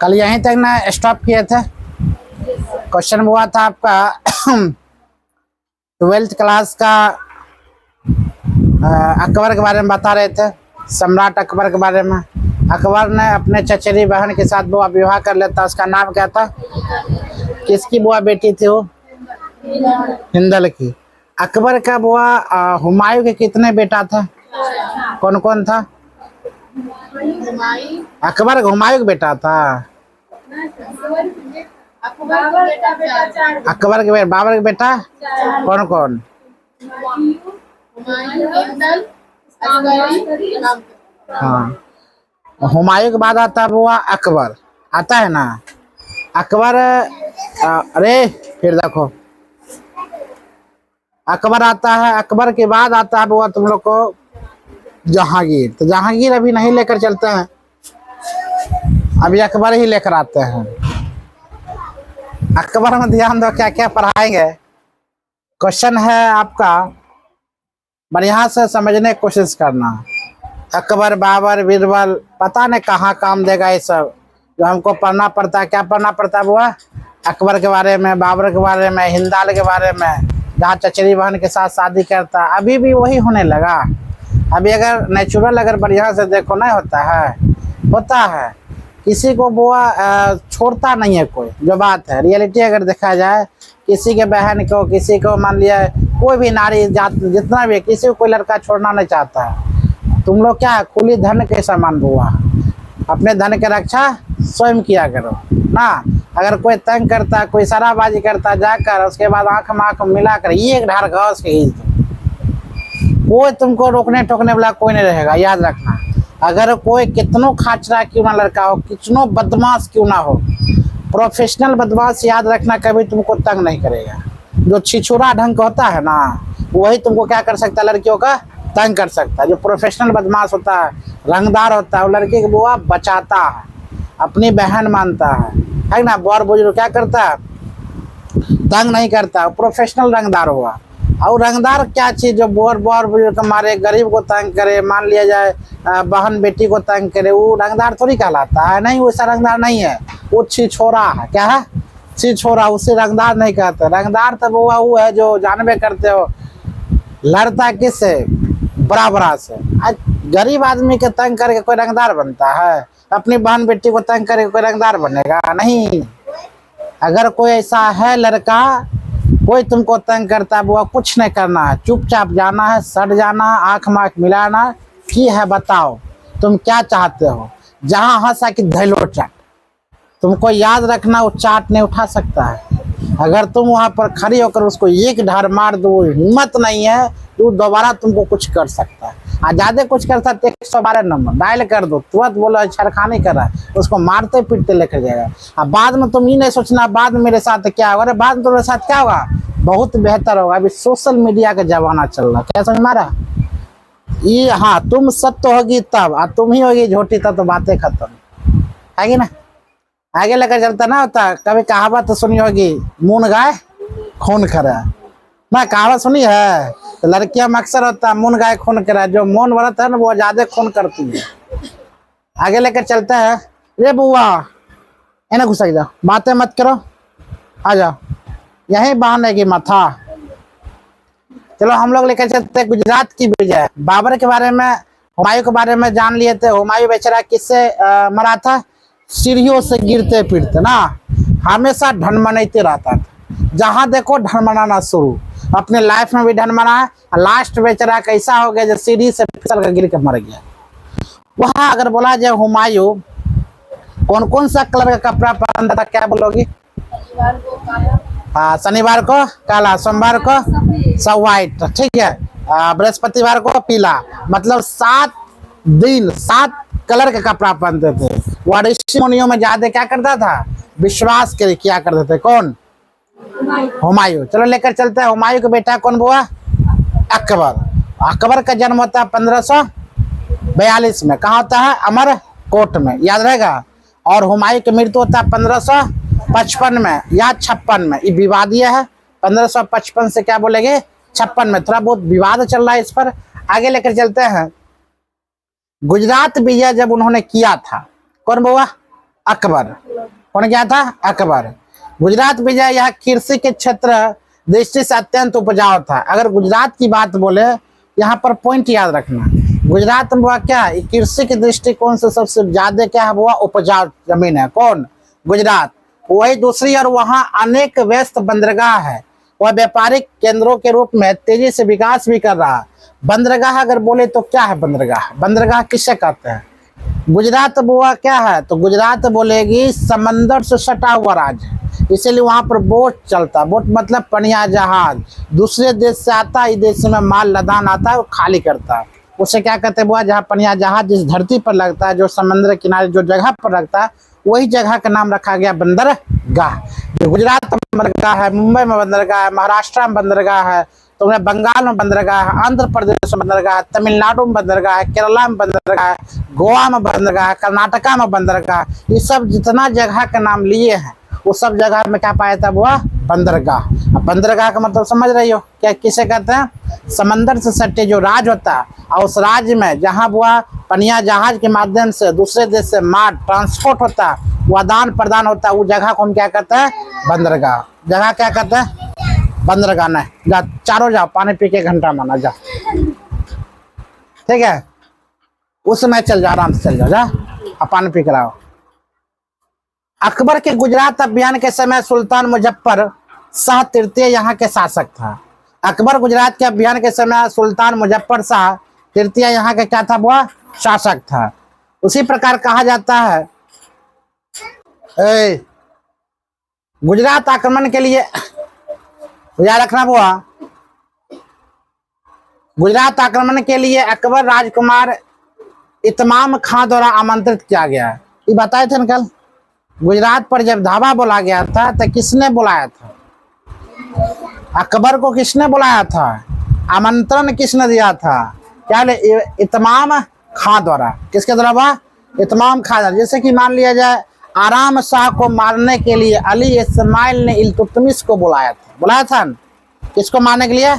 कल यहीं तक ना स्टॉप किए थे। क्वेश्चन हुआ था आपका 12th क्लास का अकबर के बारे में बता रहे थे, सम्राट अकबर के बारे में। अकबर ने अपने चचेरी बहन के साथ बुआ विवाह कर लेता, उसका नाम क्या था? किसकी बुआ बेटी थी वो? हिंदल की। अकबर का बुआ हुमायूं के कितने बेटा था? कौन कौन था? अकबर हुमायूं का बेटा था। अकबर के बेटा, बाबर के बेटा कौन कौन? हाँ, हुमायूं के बाद आता है बुआ अकबर, आता है ना अकबर। अरे फिर देखो, अकबर आता है, अकबर के बाद आता है बुआ तुम लोग को जहांगीर। तो जहांगीर अभी नहीं लेकर चलते हैं, अभी अकबर ही लेकर आते हैं। अकबर में ध्यान दो क्या क्या पढ़ाएंगे। क्वेश्चन है आपका, बढ़िया से समझने की कोशिश करना। अकबर, बाबर, बीरबल, पता नहीं कहाँ काम देगा ये सब जो हमको पढ़ना पड़ता है। क्या पढ़ना पड़ता है बुआ? अकबर के बारे में, बाबर के बारे में, हिंदाल के बारे में, जहाँ चचेरी बहन के साथ शादी करता। अभी भी वही होने लगा। अभी अगर नेचुरल अगर बढ़िया से देखो नहीं होता है, होता है। किसी को बुआ छोड़ता नहीं है कोई, जो बात है रियलिटी अगर देखा जाए। किसी के बहन को, किसी को मान लिया कोई भी नारी जात जितना भी, किसी को कोई लड़का छोड़ना नहीं चाहता है। तुम लोग क्या खुली धन के समान बुआ, अपने धन की रक्षा स्वयं किया करो ना। अगर कोई तंग करता, कोई शराबाजी करता, जाकर उसके बाद आंख में आंख मिलाकर एक ढार घास के ही कोई तुमको रोकने टोकने वाला कोई नहीं रहेगा, याद रखना। अगर कोई कितनों खाचरा क्यों ना लड़का हो, कितनों बदमाश क्यों ना हो, प्रोफेशनल बदमाश याद रखना कभी तुमको तंग नहीं करेगा। जो छिछुरा ढंग का होता है ना, वही तुमको क्या कर सकता है, लड़कियों का तंग कर सकता है। जो प्रोफेशनल बदमाश होता है, रंगदार होता है, वो लड़की की बुआ बचाता है, अपनी बहन मानता है ना। बड़ बुजुर्ग क्या करता है, तंग नहीं करता, प्रोफेशनल रंगदार हुआ। और रंगदार क्या चीज जो बड़ बुजुर्ग मारे, गरीब को तंग करे, मान लिया जाए बहन बेटी को तंग करे, वो रंगदार थोड़ी कहलाता है। नहीं, वैसा रंगदार नहीं है, वो छिछोरा है। क्या है? छिछोरा, उसे रंगदार नहीं कहते। रंगदार तो वो है जो जानबे करते हो लड़ता किससे, बड़ा बड़ा से। आज गरीब आदमी के तंग करके कोई रंगदार बनता है? अपनी बहन बेटी को तंग करके कोई रंगदार बनेगा? नहीं। अगर कोई ऐसा है लड़का, कोई तुमको तंग करता है, वो कुछ नहीं करना है, चुपचाप जाना है, सट जाना, आंख में आंख मिलाना। की है बताओ, तुम क्या चाहते हो? जहां हंसा कि धैलो चाट, तुमको याद रखना वो चाट नहीं उठा सकता है। अगर तुम वहां पर खड़ी होकर उसको एक ढार मार दो, हिम्मत नहीं है तो दोबारा तुमको कुछ कर सकता है। ज्यादा कुछ कर सकते 112 नंबर डायल कर दो, तुरंत बोलो छेड़खानी कर रहा है, उसको मारते पीटते लेकर जाएगा। अब बाद में तुम ये नहीं सोचना बाद में मेरे साथ क्या होगा। अरे बाद में तुम्हारे साथ क्या होगा, बहुत बेहतर होगा। अभी सोशल मीडिया का जमाना चल रहा, क्या समझ मारा ये? हाँ, तुम सत्य होगी तब, और तुम ही होगी झूठी तब, तो बातें खत्म है ना। आगे लेकर चलता ना होता। कभी कहावत तो सुनी होगी, मून गाय खून करे ना, कहावत सुनी है? तो लड़कियां में अक्सर होता है मून गाय खून करे, जो मून बढ़ता है ना वो ज्यादा खून करती है। आगे लेकर चलता है। रे बुआ इन्हें घुसक जाओ, बातें मत करो, आ जाओ, यही बहाने की माथा। चलो हम लोग लेकर चलते हैं गुजरात की विजय। बाबर के बारे में, हुमायूं के बारे में जान लिए थे। हुमायूं बेचारा किससे मरा था? सीढ़ियों से गिरते फिरते ना, हमेशा ढनमनाते रहता था। जहां देखो ढनमनाना शुरू, अपने लाइफ में भी ढनमना है। लास्ट बेचारा कैसा हो गया, जो सीढ़ी से फिसल कर गिर के मर गया। वहां अगर बोला जाए हुमायूं कौन कौन सा कलर का कपड़ा पहनता था, क्या बोलोगी? हाँ, शनिवार को काला, सोमवार को सब व्हाइट, ठीक है, बृहस्पतिवार को पीला। मतलब 7 दिन 7 कलर का कपड़ा पहनते थे। वह ऋषि मुनियों में ज्यादा क्या करता था, विश्वास के किया करते थे। कौन? हुमायूं। चलो लेकर चलते हैं। हुमायूं का बेटा कौन हुआ? अकबर। अकबर का जन्म होता है 1542 में। कहाँ होता है? अमरकोट में, याद रहेगा। और हुमायूं की मृत्यु होता है 1555 में या 56 में। ये विवादीय है। 1555 से क्या बोलेंगे 56 में, थोड़ा बहुत विवाद चल रहा है इस पर। आगे लेकर चलते हैं। गुजरात विजय जब उन्होंने किया था, कौन हुआ? अकबर। कौन किया था? अकबर। गुजरात विजय यह कृषि के क्षेत्र दृष्टि से अत्यंत उपजाऊ था। अगर गुजरात की बात बोले, यहाँ पर पॉइंट याद रखना, गुजरात में हुआ क्या, कृषि के दृष्टिकोण से सबसे ज्यादा क्या है, हुआ उपजाऊ जमीन है। कौन? गुजरात। वही दूसरी और वहाँ अनेक व्यस्त बंदरगाह है, वह व्यापारिक केंद्रों के रूप में तेजी से विकास भी कर रहा है। बंदरगाह अगर बोले तो क्या है बंदरगाह? बंदरगाह किससे कहते हैं? गुजरात बुआ क्या है, तो गुजरात बोलेगी समंदर से सटा हुआ राज्य है, इसीलिए वहां पर बोट चलता। बोट मतलब पनिया जहाज, दूसरे देश से आता है, इस देश में माल लदान आता है, वो खाली करता है, उसे क्या कहते हैं बुआ? जहाँ पनिया जहाज जिस धरती पर लगता है, जो समुद्र किनारे जो जगह पर लगता है, वही जगह का नाम रखा गया बंदरगाह। गुजरात में बंदरगाह है, मुंबई में बंदरगाह है, महाराष्ट्र में बंदरगाह है, तो बंगाल में बंदरगाह है, आंध्र प्रदेश में बंदरगाह है, तमिलनाडु में बंदरगाह है, केरला में बंदरगाह है, गोवा में बंदरगाह है, कर्नाटका में बंदरगाह। ये सब जितना जगह का नाम लिए हैं, वो सब जगह में क्या पाया था वो? बंदरगाह। अब बंदरगाह का मतलब समझ रही हो क्या? किसे कहते हैं? समंदर से सटे जो राज्य होता है, और उस राज्य में जहाँ वो पनिया जहाज के माध्यम से दूसरे देश से माल ट्रांसपोर्ट होता है, वो आदान प्रदान होता है, वो जगह को हम क्या कहते हैं? बंदरगाह। जगह क्या कहते हैं? बंदरगाह। नहीं जा, चारों जाओ पानी पी के घंटा माना जा, ठीक है? उस समय चल जाओ, आराम से चल जाओ, जा अब पानी पी कर आओ। अकबर के गुजरात अभियान के समय सुल्तान मुजफ्फर शाह तृतीय यहाँ के शासक था। अकबर गुजरात के अभियान के समय सुल्तान मुजफ्फर शाह तृतीय यहाँ के क्या था? वह शासक था। उसी प्रकार कहा जाता है, गुजरात आक्रमण के लिए याद रखना हुआ, गुजरात आक्रमण के लिए अकबर राजकुमार इतमाम खां द्वारा आमंत्रित किया गया। ये बताए थे ना कल, गुजरात पर जब धावा बोला गया था तो किसने बुलाया था? अकबर को किसने बुलाया था? आमंत्रण किसने दिया था? क्या? इतमाम खां द्वारा। किसके द्वारा? वह इतमाम खां द्वारा। जैसे कि मान लिया जाए, आराम शाह को मारने के लिए अली इस्माइल ने इल्तुतमिश को बुलाया था। बुलाया था न? किसको मारने के लिए?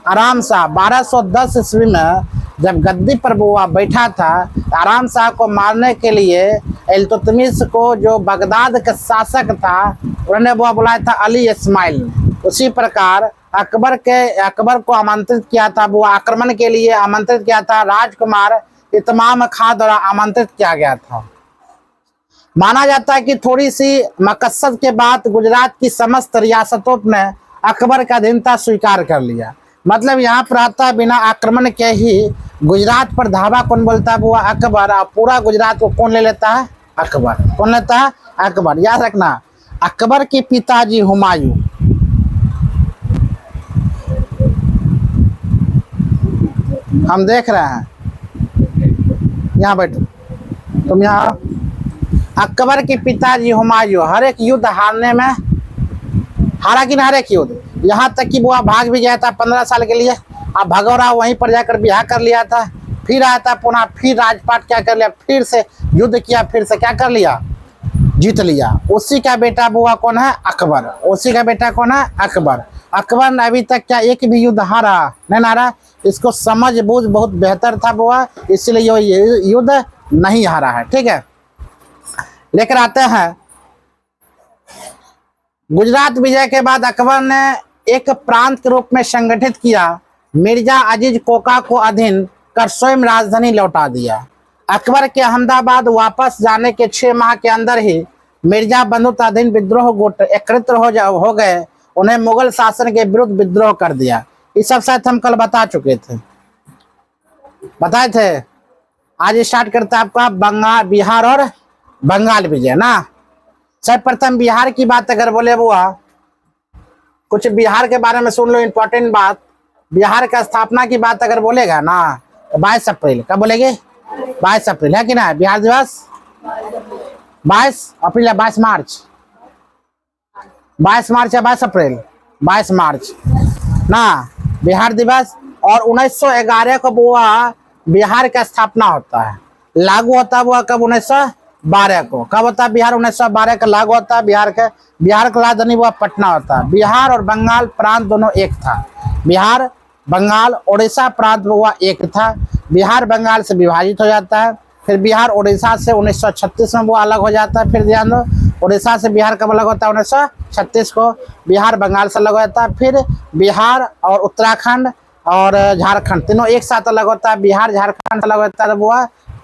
आराम शाह। 1210 ईस्वी में जब गद्दी पर बुआ बैठा था, आराम शाह को मारने के लिए इल्तुतमिश को, जो बगदाद का शासक था, उन्होंने बुआ बुलाया था अली इस्माइल ने। उसी प्रकार अकबर को आमंत्रित किया था, वो आक्रमण के लिए आमंत्रित किया था, राजकुमार इतमाम खां द्वारा आमंत्रित किया गया था। माना जाता है कि थोड़ी सी मकसद के बाद गुजरात की समस्त रियासतों ने अकबर का अधीनता स्वीकार कर लिया। मतलब यहाँ पर आता बिना आक्रमण के ही गुजरात पर धावा कौन बोलता है? वो अकबर। और पूरा गुजरात को कौन ले लेता है? अकबर। कौन लेता है? अकबर। याद रखना, अकबर के पिताजी हुमायूं, हम देख रहे हैं, यहाँ बैठो तुम, यहाँ अकबर के पिताजी हुमायूं हर एक युद्ध हारने में, हारा कि नहीं? हर एक युद्ध, यहाँ तक कि वो भाग भी गया था 15 साल के लिए। अब भगौरा वहीं पर जाकर ब्याह कर लिया था, फिर आया था पुनः, फिर राजपाट क्या कर लिया, फिर से युद्ध किया, फिर से क्या कर लिया? जीत लिया। उसी का बेटा बुआ कौन है? अकबर। उसी का बेटा कौन है? अकबर। अकबर ने अभी तक क्या एक भी युद्ध हारा नहीं? हारा। इसको समझ बूझ बहुत बेहतर था बुआ, इसलिए ये युद्ध नहीं हारा है, ठीक है? लेकर आते हैं, गुजरात विजय के बाद अकबर ने एक प्रांत के रूप में संगठित किया, मिर्जा अजीज कोका को अधीन कर स्वयं राजधानी लौटा दिया। अकबर के अहमदाबाद वापस जाने के 6 माह के अंदर ही मिर्जा बंधुताधीन विद्रोह गुट एकत्रित हो गए, उन्हें मुगल शासन के विरुद्ध विद्रोह कर दिया। ये सब शायद हम कल बता चुके थे, बताए थे। आज स्टार्ट करता है आपका बंगाल, बिहार और बंगाल विजय ना। सर्वप्रथम बिहार की बात अगर बोले बुआ, कुछ बिहार के बारे में सुन लो, इंपॉर्टेंट बात। बिहार का स्थापना की बात अगर बोलेगा ना तो 22 अप्रैल, कब बोलेंगे? 22 अप्रैल, है कि ना? बिहार दिवस 22 अप्रैल या 22 मार्च? 22 मार्च या 22 अप्रैल? 22 मार्च ना बिहार दिवस। और 1911 को बुआ बिहार का स्थापना होता है, लागू होता है बुआ कब? 1912 को। कब होता है बिहार? 1912 का लागू होता है बिहार का राजधानी बुआ पटना होता है। बिहार और बंगाल प्रांत दोनों एक था। बिहार, बंगाल, उड़ीसा प्रांत बुआ एक था। बिहार बंगाल से विभाजित हो जाता है। फिर बिहार उड़ीसा से 1936 में वो अलग हो जाता है। फिर ध्यान दो, उड़ीसा से बिहार कब अलग होता है? 1936 को। बिहार बंगाल से अलग हो जाता है। फिर बिहार और उत्तराखंड और झारखंड तीनों एक साथ अलग होता है। बिहार झारखंड अलग होता है वो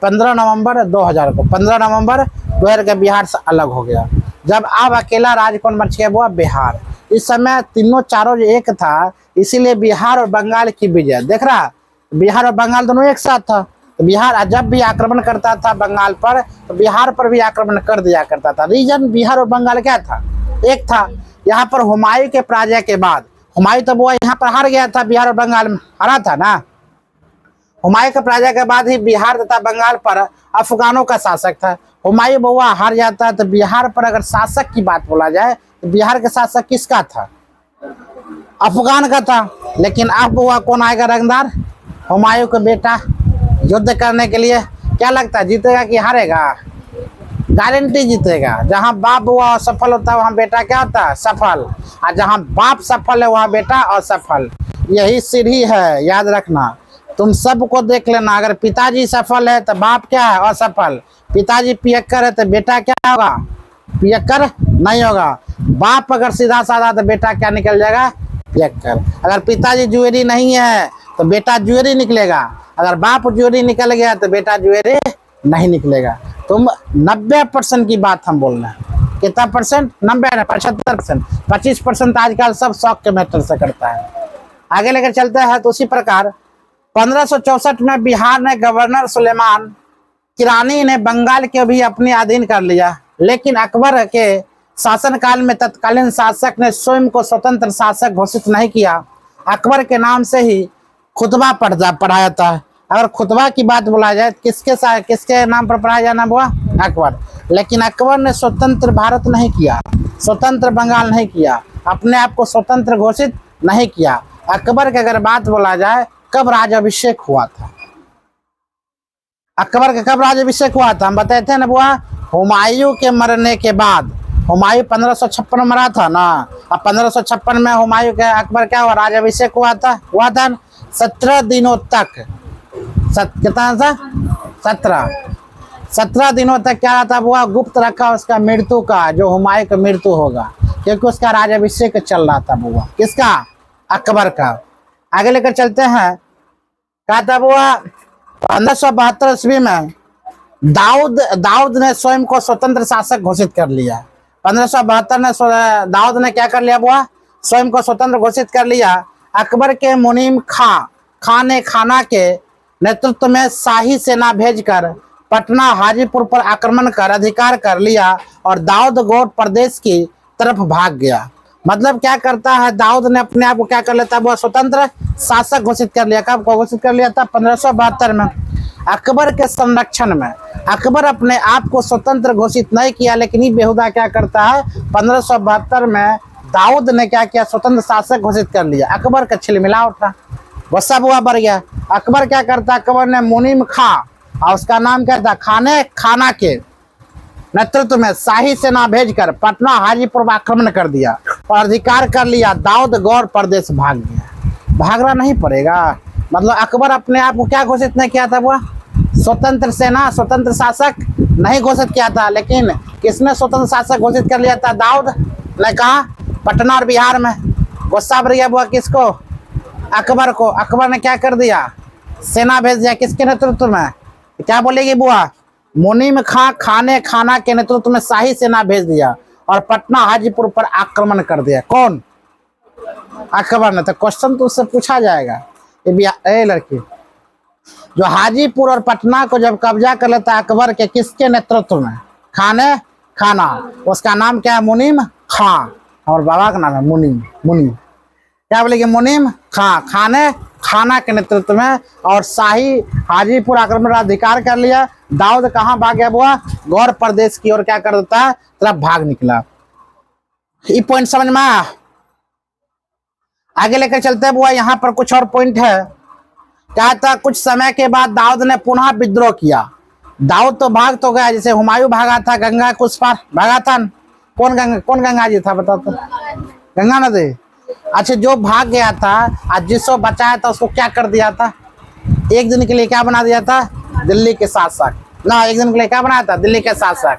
15 नवंबर 2000 को। 15 नवंबर 2000 के बिहार से अलग हो गया। जब अब अकेला राज्य कौन बच गया? वो बिहार। इस समय तीनों चारों जो एक था, इसीलिए बिहार और बंगाल की विजय। देख रहा, बिहार और बंगाल दोनों एक साथ था। तो बिहार जब भी आक्रमण करता था बंगाल पर, तो बिहार पर भी आक्रमण कर दिया करता था। रीजन बिहार और बंगाल क्या था? एक था। यहाँ पर हुमायूं के पराजय के बाद, हुमायूं तो वो यहाँ पर हार गया था, बिहार और बंगाल में हारा था ना। हुमायूं के पराजय के बाद ही बिहार तथा बंगाल पर अफगानों का शासक था। हुमायूं बउआ हार जाता है, तो बिहार पर अगर शासक की बात बोला जाए तो बिहार का शासक किसका था? अफगान का था। लेकिन अब बउआ कौन आएगा रंगदार? हुमायूं का बेटा युद्ध करने के लिए। क्या लगता है जीतेगा कि हारेगा? गारंटी जीतेगा। जहां बाप हुआ सफल होता है वहां बेटा क्या होता है? सफल। और जहां बाप सफल है वहां बेटा असफल। यही सीढ़ी है, याद रखना। तुम सबको देख लेना, अगर पिताजी सफल है तो बाप क्या है? असफल। पिताजी पियक्कर है तो बेटा क्या होगा? पियक्कर नहीं होगा। बाप अगर सीधा साधा तो बेटा क्या निकल जाएगा? पियक्कर। अगर पिताजी जुएरी नहीं है तो बेटा जुएरी निकलेगा। अगर बाप जुएरी निकल गया तो बेटा जुएरी नहीं निकलेगा। तुम 90% की बात हम बोल रहे हैं। कितना परसेंट? 90 75%। 25% आजकल सब शौक के मैटर से करता है। आगे लेकर चलते हैं। तो उसी प्रकार 1564 में बिहार ने गवर्नर सुलेमान किरानी ने बंगाल के भी अपने अधीन कर लिया। लेकिन अकबर के शासनकाल में तत्कालीन शासक ने स्वयं को स्वतंत्र शासक घोषित नहीं किया। अकबर के नाम से ही खुतबा पढ़ाया था। अगर खुतबा की बात बोला जाए किसके नाम पर पढ़ाया जाना हुआ? अकबर। लेकिन अकबर ने स्वतंत्र भारत नहीं किया, स्वतंत्र बंगाल नहीं किया, अपने आप को स्वतंत्र घोषित नहीं किया। अकबर की अगर बात बोला जाए कब राज्याभिषेक हुआ था? अकबर का कब राज्याभिषेक हुआ था? हम बताए थे ना बुआ, हुमायूं के मरने के बाद। हुमायूं 1556 में मरा था ना। अब 1556 में हुमायूं के अकबर क्या हुआ? राज्याभिषेक हुआ था 17 दिनों तक। कितना था? 17 दिनों तक क्या था बुआ? गुप्त रखा उसका मृत्यु का, जो हुमायूं का मृत्यु होगा, क्योंकि उसका राज्याभिषेक चल रहा था बुआ। किसका? अकबर का। आगे लेकर चलते हैं। क्या था बुआ? 1572 ईस्वी में दाऊद ने स्वयं को स्वतंत्र शासक घोषित कर लिया। 1572 में दाऊद ने क्या कर लिया बुआ? स्वयं को स्वतंत्र घोषित कर लिया। अकबर के मुनीम खां ने खाना के नेतृत्व में शाही सेना भेजकर पटना हाजीपुर पर आक्रमण कर अधिकार कर लिया और दाऊद गौड़ प्रदेश की तरफ भाग गया। मतलब क्या करता है? दाऊद ने अपने आप को क्या कर लेता है? वो स्वतंत्र शासक घोषित कर लिया। कब घोषित कर लिया था? 1572 में। अकबर के संरक्षण में अकबर अपने आप को स्वतंत्र घोषित नहीं किया, लेकिन ये बेहुदा क्या करता है? 1572 में दाऊद ने क्या किया? स्वतंत्र शासक घोषित कर लिया। अकबर का छिलमिला उठा, गुस्सा बुआ बढ़ गया। अकबर क्या करता? अकबर ने मुनीम खां, और उसका नाम क्या था? खाना के नेतृत्व में शाही सेना भेजकर पटना हाजीपुर पर आक्रमण कर दिया और अधिकार कर लिया। दाऊद गौड़ प्रदेश भाग गया। भागना नहीं पड़ेगा। मतलब अकबर अपने आप को क्या घोषित नहीं किया था? वो स्वतंत्र सेना, स्वतंत्र शासक नहीं घोषित किया था। लेकिन किसने स्वतंत्र शासक घोषित कर लिया था? दाऊद ने। कहा? पटना और बिहार में। गुस्सा बढ़ गया बुआ किसको? अकबर को। अकबर ने क्या कर दिया? सेना भेज दिया। किसके नेतृत्व में? क्या बोलेगी बुआ? मुनीम खाना के नेतृत्व में शाही सेना भेज दिया और पटना हाजीपुर पर आक्रमण कर दिया। कौन? अकबर ने। तो क्वेश्चन तो उससे पूछा जाएगा, ए लड़की, जो हाजीपुर और पटना को जब कब्जा कर लेता अकबर के किसके नेतृत्व में? खाना। उसका नाम क्या है? मुनीम खां। और बाबा का नाम है मुनीम। क्या बोलेगी? मुनीम खाना के नेतृत्व में और शाही हाजीपुर आक्रमण अधिकार कर लिया। दाऊद कहाँ भाग गया बुआ? गौड़ प्रदेश की ओर क्या कर देता है? तरफ भाग निकला। ये पॉइंट समझ में आया? आगे लेकर चलते हैं बुआ। यहाँ पर कुछ और पॉइंट है। क्या था? कुछ समय के बाद दाऊद ने पुनः विद्रोह किया। दाऊद तो भाग तो गया, जैसे हुमायूं भागा था गंगा के उस पार भागा था। कौन गंगा जी था बताओ तो? गंगा नदी। अच्छा, जो भाग गया था आज जिसको बचाया था उसको क्या कर दिया था? एक दिन के लिए क्या बना दिया था? दिल्ली के शासक। ना, एक दिन के लिए क्या बनाया था, दिल्ली के शासक।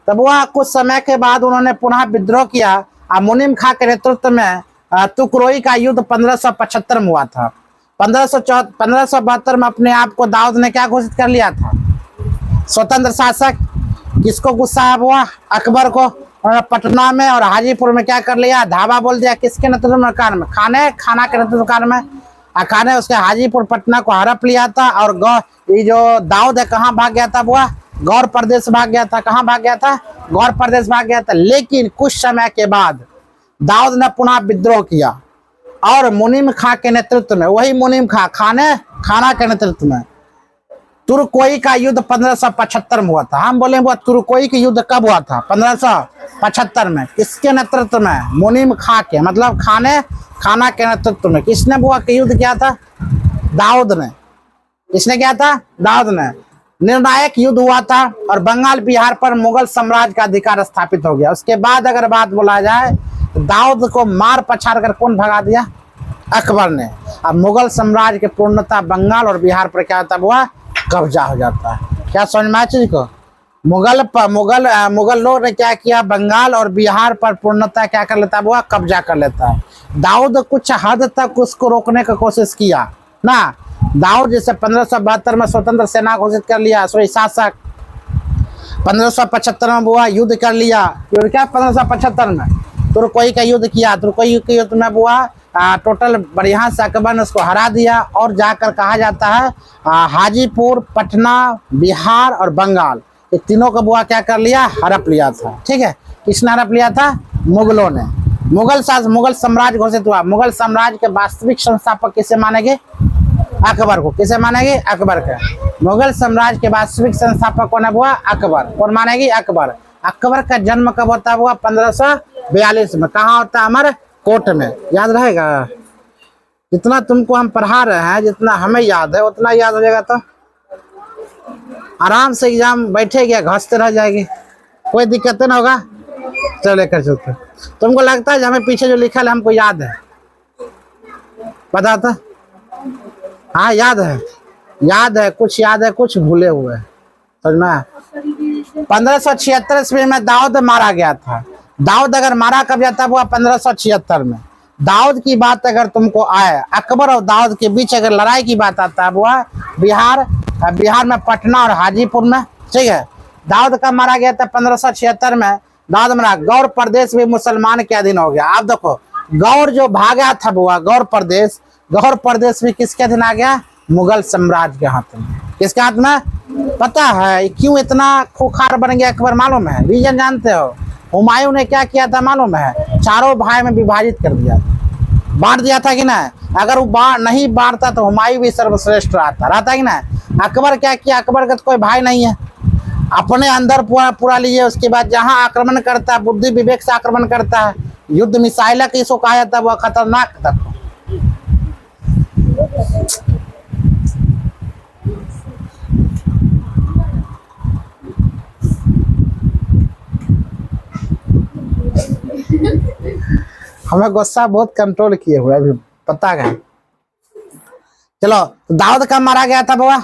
तब वह कुछ समय के बाद उन्होंने पुनः विद्रोह किया और मुनीम खां के नेतृत्व में तुकरोई का युद्ध 1575 में हुआ था। 1572 में अपने आप को दाऊद ने क्या घोषित कर लिया था, स्वतंत्र शासक। किसको गुस्सा हुआ, अकबर को। उन्होंने पटना में और हाजीपुर में क्या कर लिया, धावा बोल दिया। किसके नेतृत्व में, खाना के नेतृत्व में। खान ने उसके हाजीपुर पटना को हड़प लिया था। और ये जो दाऊद है कहाँ भाग गया था, वो गौर प्रदेश भाग गया था। कहाँ भाग गया था, गौर प्रदेश भाग गया था। लेकिन कुछ समय के बाद दाऊद ने पुनः विद्रोह किया और मुनीम खां के नेतृत्व में, वही मुनीम खां, खाना के नेतृत्व में तुर्कोई का युद्ध 1575 में हुआ था। हम बोले वो तुर्कोई का युद्ध कब हुआ था, 1575 में। किसके नेतृत्व में, मुनीम खां के, मतलब खाना के नेतृत्व में। किसने वो युद्ध किया था, दाऊद ने। किसने किया था, दाऊद ने। निर्णायक युद्ध हुआ था और बंगाल बिहार पर मुगल साम्राज्य का अधिकार स्थापित हो गया। उसके बाद अगर बात बोला जाए तो दाऊद को मार पछाड़ कर कौन भगा दिया, अकबर ने। अब मुगल साम्राज्य की पूर्णता बंगाल और बिहार पर क्या होता, हुआ कब्जा हो जाता है। क्या समझ में आया चीज को, मुगल लोग ने क्या किया, बंगाल और बिहार पर पूर्णता क्या कर लेता है, वो कब्जा कर लेता है। दाऊद कुछ हद तक उसको रोकने की कोशिश किया ना। दाऊद जैसे 1572 में स्वतंत्र सेना घोषित कर लिया, सॉरी शासक। 1575 में बुआ युद्ध कर लिया। युद्ध क्या, 1575 में तुर्कोई का युद्ध किया। तुर्कोई के युद्ध में बुआ टोटल बढ़िया से अकबर ने उसको हरा दिया। और जाकर कहा जाता है हाजीपुर, पटना, बिहार और बंगाल, ये तीनों का बुआ क्या कर लिया, हड़प लिया था। ठीक है, किसने हड़प लिया था, मुगलों ने। मुगल साम्राज्य घोषित हुआ। मुगल साम्राज्य के वास्तविक संस्थापक किसे मानेंगे, अकबर को। किसे मानेगी, अकबर के। मुगल साम्राज्य के वास्तविक संस्थापक कौन हुआ, अकबर। कौन मानेगी, अकबर। अकबर का जन्म कब होता हुआ, 1542 में। कहाँ होता है, हमारे कोट में। याद रहेगा, जितना तुमको हम पढ़ा रहे हैं, जितना हमें याद है उतना याद हो जाएगा। तो आराम से एग्जाम बैठेगी, घसते रह जाएगी, कोई दिक्कत नहीं होगा। चलो लेकर चलते। तुमको लगता है हमें पीछे जो लिखा है हमको याद है, पता था। हाँ याद है, कुछ याद है, कुछ भूले हुए हैं। समझ में। 1576 ईस्वी में दाऊद मारा गया था। दाऊद अगर मारा कब जाता हुआ, 1576 में। दाऊद की बात अगर तुमको आए, अकबर और दाऊद के बीच अगर लड़ाई की बात आता है हुआ, बिहार में पटना और हाजीपुर में। ठीक है, दाऊद कब मारा गया था, 1576 में दाऊद मरा। गौर प्रदेश भी मुसलमान के अधीन हो गया। आप देखो, गौर जो भागा था बुआ, गौर प्रदेश भी किसके अधीन आ गया, मुगल साम्राज्य के हाथ में। किसके हाथ में, पता है क्यों इतना खूंखार बन गया अकबर, मालूम है, रीजन जानते हो। हुमायूं ने क्या किया था मालूम है, चारों भाई में विभाजित कर दिया, बांट दिया था कि ना। अगर वो नहीं बांटता तो हुमायूं भी सर्वश्रेष्ठ रहता कि ना। अकबर क्या किया, अकबर का तो कोई भाई नहीं है, अपने अंदर पूरा लिए। उसके बाद जहां आक्रमण करता है, बुद्धि विवेक से आक्रमण करता है। युद्ध मिसाइल इसको कहा जाता है, वह खतरनाक था। हमें गुस्सा बहुत कंट्रोल किए हुए अभी, पता है। चलो, तो दाऊद कब मारा गया था बाबा,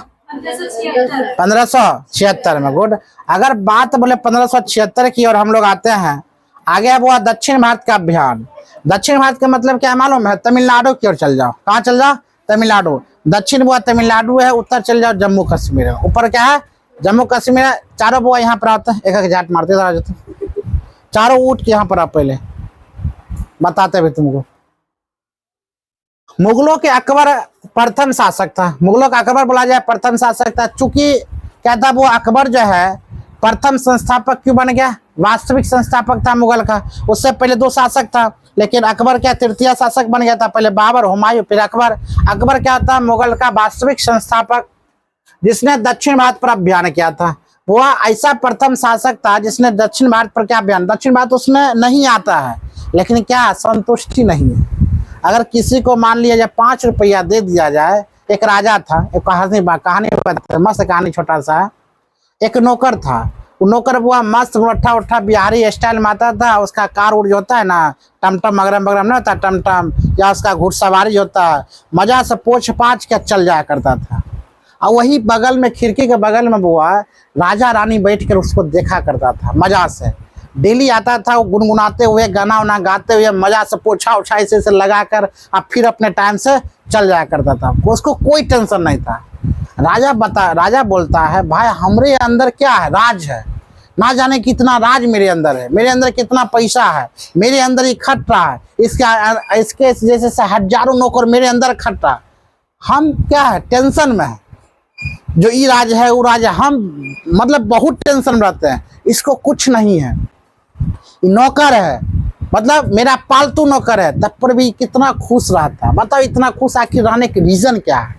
1576 में। गुड। अगर बात बोले 1576 की और हम लोग आते हैं आगे, वो दक्षिण भारत का अभियान। दक्षिण भारत का मतलब क्या मालूम है, तमिलनाडु की ओर चल जाओ। कहाँ चल जाओ, तमिलनाडु। दक्षिण बुआ तमिलनाडु है, उत्तर चल जाओ जम्मू कश्मीर है, ऊपर क्या है, जम्मू कश्मीर है। चारों बुआ यहाँ पर आते हैं, एक एक जाट मारते जाते, चारों ऊँट के यहाँ पर आप पहले बताते भी तुमको। मुगलों के अकबर प्रथम शासक था। मुगलों का अकबर बोला जाए प्रथम शासक था, चूंकि क्या था, वो अकबर जो है प्रथम संस्थापक क्यों बन गया, वास्तविक संस्थापक था मुगल का। उससे पहले 2 शासक था, लेकिन अकबर क्या तृतीय शासक बन गया था। पहले बाबर, हुमायूं, फिर अकबर। अकबर क्या था, मुगल का वास्तविक संस्थापक, जिसने दक्षिण भारत पर अभियान किया था। वो ऐसा प्रथम शासक था जिसने दक्षिण भारत पर क्या अभियान, दक्षिण भारत उसमें नहीं आता है, लेकिन क्या संतुष्टि नहीं है। अगर किसी को मान लिया जाए 5 रुपया दे दिया जाए, एक राजा था, एक कहानी मस्त कहानी, छोटा सा। एक नौकर था, वो नौकर बुआ मस्त उठा बिहारी स्टाइल में आता था। उसका कार उड़ जो होता है ना, टमटम अगरम बगरम नहीं होता, टमटम या उसका घुड़सवारी होता है, मजा से पोछ पाछ के चल जाया करता था। और वही बगल में, खिड़की के बगल में बुआ, राजा रानी बैठ कर उसको देखा करता था मजा से। डेली आता था वो गुनगुनाते हुए, गाना वाना गाते हुए, मजा से पोछा उछा ऐसे लगा कर और फिर अपने टाइम से चल जाया करता था। उसको कोई टेंशन नहीं था। राजा बोलता है भाई हमरे अंदर क्या है, राज है, ना जाने कितना राज मेरे अंदर है, मेरे अंदर कितना पैसा है, मेरे अंदर ही खट रहा है, इसके जैसे से हजारों नौकर मेरे अंदर खट रहा। हम क्या है, टेंशन में है, जो ये राज है वो राज है, हम मतलब बहुत टेंशन में रहते हैं। इसको कुछ नहीं है, नौकर है, मतलब मेरा पालतू नौकर है, तब पर भी कितना खुश रहता है। बताओ इतना खुश आखिर रहने के रीजन क्या है?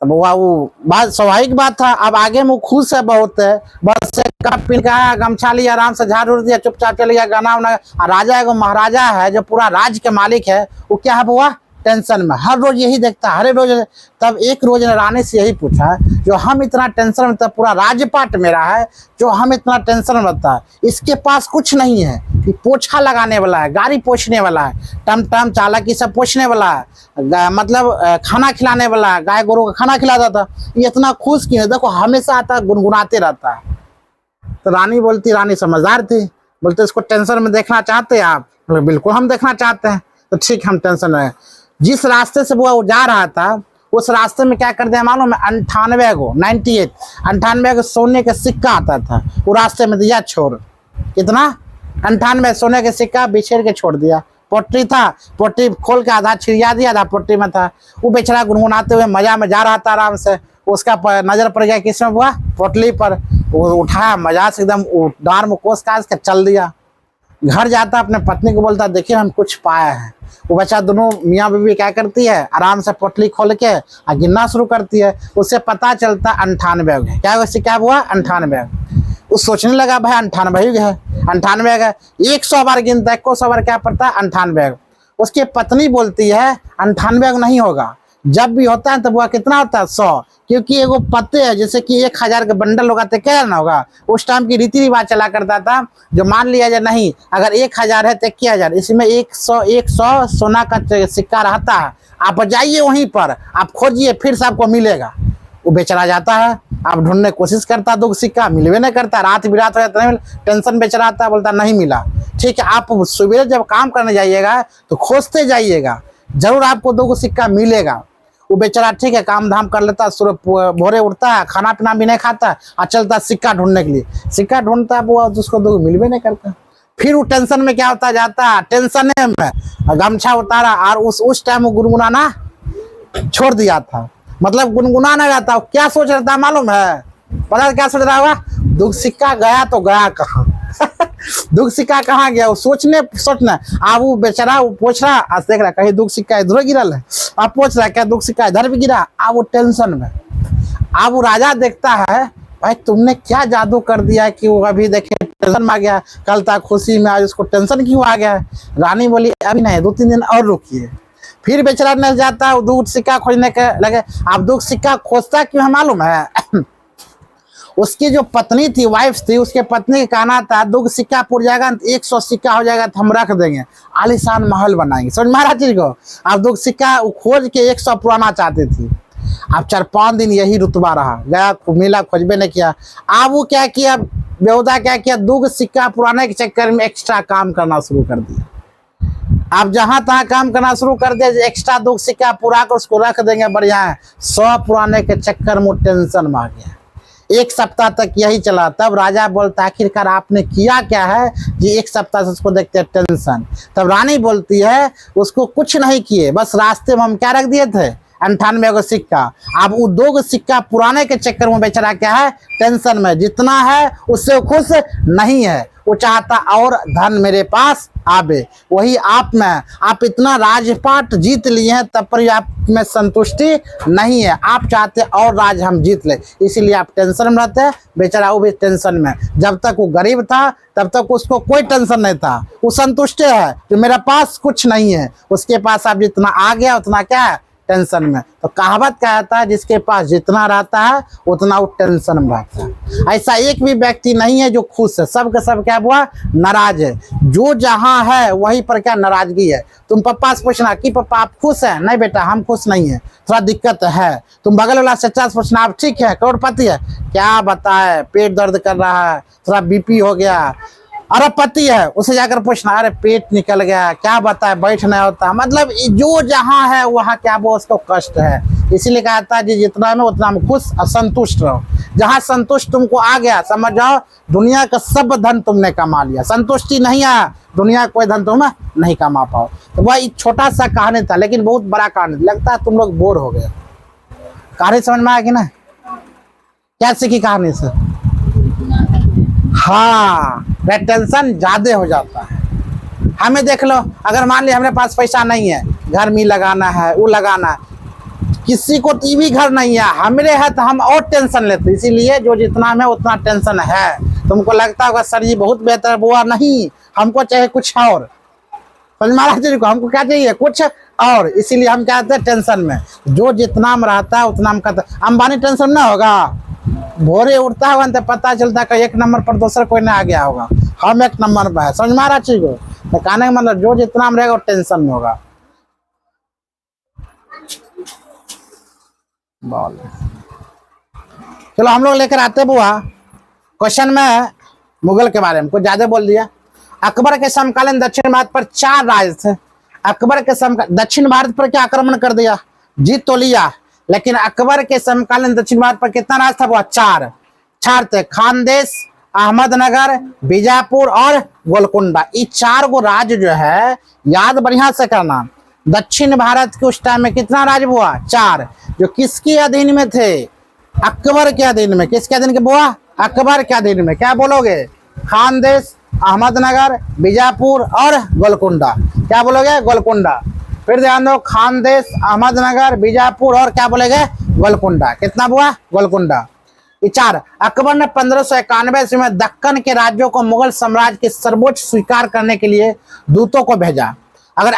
तब वो बात स्वाभाविक बात था। अब आगे में खुश है बहुत है, बस से कप पीन का गमछा लिया, आराम से झाड़ दिया, चुपचाप चल गया, गाना वाना। राजा एगो महाराजा है जो पूरा राज के मालिक है, वो क्या है बुआ, टेंशन में, हर रोज यही देखता है, हर रोज। तब एक रोज ने रानी से यही पूछा, जो हम इतना टेंशन में, तब पूरा राजपाट मेरा है, जो हम इतना टेंशन में रहता है, इसके पास कुछ नहीं है, कि पोछा लगाने वाला है, गाड़ी पोछने वाला है, टम टम चालाकी सब पोछने वाला है, मतलब खाना खिलाने वाला है, गाय गोरू का खाना खिलाता था। ये इतना खुश क्यों है? देखो हमेशा आता गुनगुनाते रहता है। तो रानी बोलती, रानी समझदार थी, बोलते इसको टेंशन में देखना चाहते हैं आप? बिल्कुल हम देखना चाहते हैं। तो ठीक, हम टेंशन में। जिस रास्ते से वो जा रहा था, उस रास्ते में क्या कर दिया मालूम है, 98 को सोने का सिक्का आता था, वो रास्ते में दिया छोड़। कितना? 98 सोने का सिक्का बिछेड़ के छोड़ दिया। पोटरी था, पोटरी खोल के आधा छिड़िया दिया, आधा पोटरी में था। वो बेचारा गुनगुनाते हुए मजा में जा रहा था आराम से। उसका नजर पड़ गया किसमें हुआ, पोटली पर। वो उठाया मजा से एकदम डार में कोस कास के चल दिया। घर जाता अपने पत्नी को बोलता, देखिए हम कुछ पाया है। वो बच्चा दोनों मियाँ बीवी क्या करती है, आराम से पोटली खोल के गिनना शुरू करती है। उससे पता चलता 98 क्या वैसे क्या हुआ, 98। वो सोचने लगा भाई 98 है, 98 है। 100 बार गिनता है, 100 बार क्या पड़ता है, 98। उसकी पत्नी बोलती है 98 नहीं होगा, जब भी होता है तब वह कितना होता है, 100। क्योंकि एगो पते है, जैसे कि 1000 के बंडल होगा तो क्या ना होगा। उस टाइम की रीति रिवाज चला करता था, जो मान लिया जाए नहीं, अगर 1000 है तो 1000, इसमें 100 सोना का सिक्का रहता है। आप जाइए वहीं पर, आप खोजिए, फिर से आपको मिलेगा। वो बेचारा जाता है, आप ढूंढने की कोशिश करता, 2 सिक्का मिलवे नहीं करता। रात बिरात हो जाता नहीं, टेंशन बेचारा आता, बोलता नहीं मिला। ठीक है, आप सुबह जब काम करने जाइएगा तो खोजते जाइएगा, जरूर आपको 2 सिक्का मिलेगा। वो बेचारा ठीक है, काम धाम कर लेता, भोरे उठता है, खाना पीना भी नहीं खाता और चलता सिक्का ढूंढने के लिए। सिक्का ढूंढता है वो, उसको 2 मिलवे नहीं करता। फिर वो टेंशन में क्या होता जाता, टेंशन में गमछा उतारा और उस टाइम वो गुनगुनाना छोड़ दिया था। मतलब गुनगुनाना रहता है, क्या सोच रहा था मालूम है? पता क्या सोच रहा होगा, 2 सिक्का गया तो गया कहाँ। 2 सिक्का कहाँ गया, वो सोचना। अब वो बेचारा वो पूछ रहा, आज देख रहा कहीं 2 सिक्का इधर गिरल है, अब पूछ रहा क्या 2 सिक्का इधर भी गिरा। अब वो टेंशन में। अब वो राजा देखता है, भाई तुमने क्या जादू कर दिया कि वो अभी देखे टेंशन में आ गया, कल तक खुशी में आज उसको टेंशन क्यों आ गया। रानी बोली अभी नहीं, 2-3 दिन और रुकिए। फिर बेचारा न जाता, 2 सिक्का खोजने के लगे। अब 2 सिक्का खोजता क्यों है मालूम है? उसकी जो पत्नी थी, वाइफ थी, उसके पत्नी का कहना था 2 सिक्का पुर जाएगा, 100 सिक्का हो जाएगा तो हम रख देंगे, आलीशान महल बनाएंगे। समझ में आ रहा चीज को? अब 2 सिक्का खोज के 100 पुराना चाहती थी। अब 4-5 दिन यही रुतबा रहा, गया मिला, खोजबे नहीं किया। अब वो क्या किया, बेहुदा क्या किया, 2 सिक्का पुराने के चक्कर में एक्स्ट्रा काम करना शुरू कर दिया। आप जहां तहां काम करना शुरू कर दे, एक्स्ट्रा 2 सिक्का पुरा कर उसको रख देंगे, बढ़िया है। 100 पुराने के चक्कर में टेंशन में आ गया। 1 सप्ताह तक यही चला। तब राजा बोलता आखिरकार आपने किया क्या है कि 1 सप्ताह से उसको देखते हैं टेंशन। तब रानी बोलती है उसको कुछ नहीं किए, बस रास्ते में हम क्या रख दिए थे, 98 सिक्का। अब वो 2 सिक्का पुराने के चक्कर में बेचारा क्या है, टेंशन में। जितना है उससे खुश नहीं है, वो चाहता और धन मेरे पास आवे। वही आप में, आप इतना राजपाट जीत लिए हैं तब पर आप में संतुष्टि नहीं है, आप चाहते और राज हम जीत ले, इसीलिए आप टेंशन में रहते हैं। बेचारा वो भी टेंशन में। जब तक वो गरीब था तब तक उसको कोई टेंशन नहीं था, वो संतुष्ट है कि मेरे पास कुछ नहीं है। उसके पास अब जितना आ गया उतना क्या है, टेंशन में। तो कहावत कहता है जिसके पास जितना रहता है उतना वो टेंशन में रहता है। ऐसा एक भी व्यक्ति नहीं है जो खुश है, सब का सब क्या हुआ, नाराज है। जो जहां है वहीं पर क्या नाराजगी है। तुम पापा से पूछना कि पापा आप खुश हैं, नहीं बेटा हम खुश नहीं है, थोड़ा दिक्कत है। तुम बगल वाला सच्चा से पूछना आप ठीक है, करोड़पति है, क्या बताए पेट दर्द कर रहा है, थोड़ा बीपी हो गया। अरबपति है, उसे जाकर पूछना अरे पेट निकल गया, क्या बताए बैठ नहीं होता। मतलब जो जहां है वहां क्या वो उसको कष्ट है। इसीलिए कहता है जी जितना में उतना में खुश और संतुष्ट रहो। जहां संतुष्ट तुमको आ गया समझ जाओ दुनिया का सब धन तुमने कमा लिया। संतुष्टि नहीं आया दुनिया कोई धन तुम नहीं कमा पाओ। तो वह छोटा सा कहानी था लेकिन बहुत बड़ा कहानी। लगता है तुम लोग बोर हो गए। कहानी समझ में आएगी ना, क्या सीखी कहानी से? हाँ, टेंशन ज्यादा हो जाता है। हमें देख लो, अगर मान लिया हमारे पास पैसा नहीं है, घर में लगाना है वो लगाना है, किसी को टीवी घर नहीं है, हमरे है तो हम और टेंशन लेते। इसीलिए जो जितना में उतना टेंशन है। तुमको लगता होगा सर जी बहुत बेहतर बुआ, नहीं हमको चाहिए कुछ और। महाराज जी को हमको क्या चाहिए कुछ और। इसीलिए हम क्या कहते हैं टेंशन में। जो जितना में रहता है उतना में कहता। अंबानी टेंशन ना होगा, भोरे उठता है तो पता चलता है कि एक नंबर पर दूसरा कोई ना आ गया होगा, हम एक नंबर पर है। समझ में आ रहा चीज को? तो कहने का मतलब जो जितना में रहेगा वो टेंशन में होगा। चलो हम लोग लेकर आते बुआ क्वेश्चन में मुगल के बारे में। कुछ ज्यादा बोल दिया। अकबर के समकालीन दक्षिण भारत पर 4 राज्य थे। अकबर के दक्षिण भारत पर क्या आक्रमण कर दिया, जीत तो लिया, लेकिन अकबर के समकालीन दक्षिण भारत पर कितना राज था? वो 4 थे। खानदेश, अहमदनगर, बीजापुर और गोलकुंडा। ये 4 गो राज्य जो है याद बढ़िया से करना। दक्षिण भारत के उस टाइम में कितना राज्य हुआ? 4, जो किसके अधीन में थे? अकबर के अधीन में। किसके अधीन के बुआ? अकबर के अधीन में। क्या बोलोगे? खानदेश, अहमदनगर, बीजापुर और गोलकुंडा। क्या बोलोगे? गोलकुंडा। फिर ध्यान दो, खानदेश, अहमदनगर, बीजापुर और क्या बोलेगे? गोलकुंडा। कितना हुआ? गोलकुंडा। ये 4। अकबर ने 1591 में दक्कन के राज्यों को मुगल साम्राज्य के सर्वोच्च स्वीकार करने के लिए दूतों को भेजा। अगर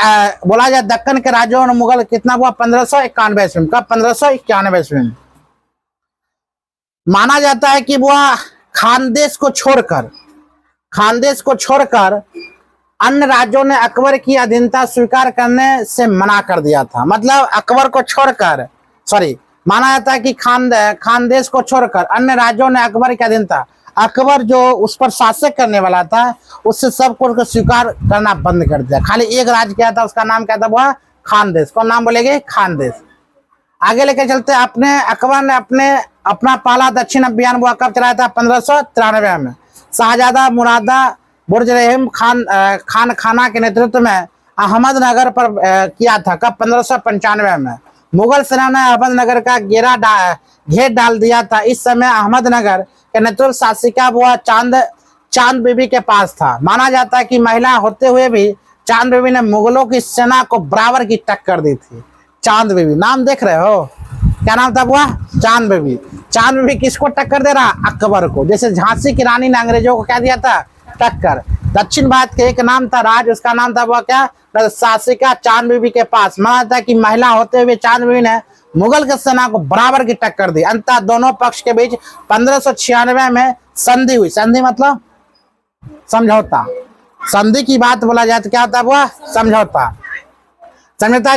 बोला जाए दक्कन के राज्यों ने मुगल कितना हुआ? 1591 में। कब? 1591 में। माना जाता है कि वह खानदेश को छोड़कर अन्य राज्यों ने अकबर की अधीनता स्वीकार करने से मना कर दिया था। मतलब अकबर को छोड़कर माना जाता है कि खानदेश को छोड़कर अन्य राज्यों ने अकबर की अधीनता, अकबर जो उस पर शासक करने वाला था उससे सब कुछ को स्वीकार करना बंद कर दिया। खाली एक राज्य क्या था, उसका नाम क्या था? वह खानदेश। कौन नाम बोलेगे? खानदेश। आगे लेके चलते। अकबर ने अपना पहला दक्षिण अभियान वो कब चलाया था? 1593 में। शाहजादा मुरादा बुर्ज रहीम खाना के नेतृत्व में अहमदनगर पर किया था। कब? 1595 में। मुगल सेना ने अहमदनगर का घेर डाल दिया था। इस समय अहमदनगर के नेतृत्व शासिका वो चांद बीबी के पास था। माना जाता है कि महिला होते हुए भी चांद बीबी ने मुगलों की सेना को बराबर की टक्कर दी थी। चांद बीबी नाम देख रहे हो? क्या नाम था वो? चांद बीबी। चांद बीबी किसको टक्कर दे रहा? अकबर को। जैसे झांसी की रानी ने अंग्रेजों को क्या दिया था? टक्कर। दक्षिण भारत के एक नाम था राज, उसका नाम था वो क्या? शासिका चांद बीबी के पास। माना था कि महिला होते हुए चांद बीबी ने मुगल की सेना को बराबर की टक्कर दी। अंततः दोनों पक्ष के बीच 1596 में संधि हुई। संधि मतलब समझौता। संधि की बात बोला जाए तो क्या होता है? वो समझौता।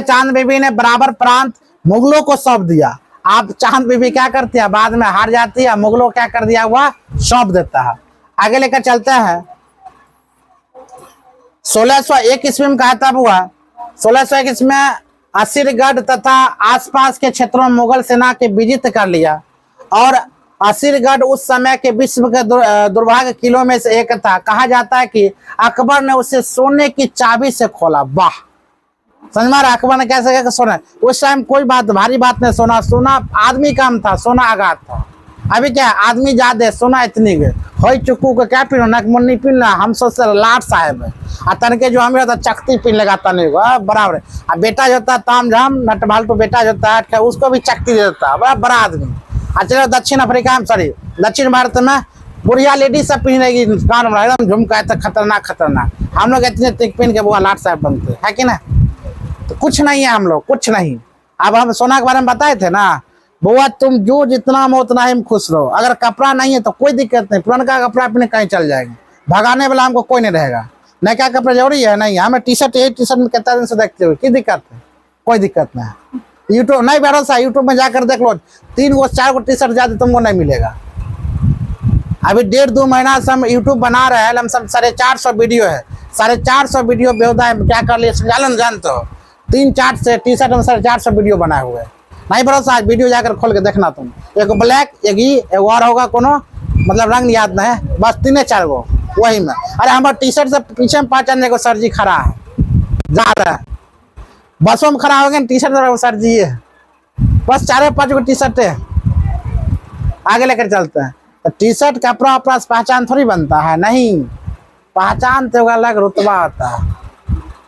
चांद बीबी ने बराबर प्रांत मुगलों को सौंप दिया। आप चांद बीबी क्या करती है? बाद में हार जाती है, मुगलों क्या कर दिया? वह सौंप देता है। आगे लेकर चलते हैं। 1601 ईस्वी में कहा था हुआ 1601 ईस्वी में असीरगढ़ तथा आसपास के क्षेत्रों में मुगल सेना के विजित कर लिया। और असीरगढ़ उस समय के विश्व के दुर्भाग्य किलों में से एक था। कहा जाता है कि अकबर ने उसे सोने की चाबी से खोला। वाह, समझ में? अकबर ने कैसे क्या सोना? उस टाइम कोई बात भारी बात नहीं। सोना आदमी काम था, सोना आगात था। अभी क्या आदमी ज्यादा, सोना इतनी गए हो चुकू को क्या पीनो नकमुन्नी पीन हम सोचते लाट साहेब है। आ तनके जो हम रहता चकती पीन लगाता नहीं हुआ बराबर। आ बेटा जो होता ताम झाम नट भाल्टू बेटा जो होता है उसको भी चकती देता है, बड़ा आदमी। चलो दक्षिण अफ्रीका में दक्षिण भारत में बुढ़िया लेडीज सब पहनेगी कान में एकदम झुमका है, तो खतरनाक। हम लोग इतने तिक पहन के बुआ लाट साहब बनते है कि ना? तो कुछ नहीं है हम लोग, कुछ नहीं। अब हम सोना के बारे में बताए थे ना, बुआ तुम जो जितना में उतना ही खुश रहो। अगर कपड़ा नहीं है तो कोई दिक्कत नहीं, पुराना कपड़ा अपने कहीं चल जाएगा, भगाने वाला हमको कोई नहीं रहेगा। नया क्या कपड़ा जरूरी है नहीं, हमें टी शर्ट, यही टी शर्ट में कितना दिन से देखते हुए, की दिक्कत है? कोई दिक्कत नहीं। यूट्यूब नहीं भरोसा, यूट्यूब में जाकर देख लो, 3 गो 4 गो टी शर्ट ज्यादा तुमको नहीं मिलेगा। अभी 1.5-2 महीना से हम यूट्यूब बना रहे हैं, लमसम 450 वीडियो है, 450 वीडियो बेहुदा है। क्या कर लिए संचालन जानते हो? 3-4 से टी शर्ट में 450 वीडियो बनाए हुए हैं। नहीं भरोसा, आज वीडियो जाकर खोल के देखना तुम। एक ब्लैक, एक और होगा कोनो, मतलब रंग याद नहीं है, बस 3-4 गो वही में। अरे हमारे टी शर्ट से पीछे में पहचानने को सर जी खड़ा है, जा रहा है, बसों में खड़ा हो गया, टी शर्ट सर जी है, बस 4-5 गो टी शर्ट है, आगे लेकर चलते हैं। तो टी शर्ट कपड़ा अपना पहचान थोड़ी बनता है, नहीं, पहचान तो अलग रुतबा आता है।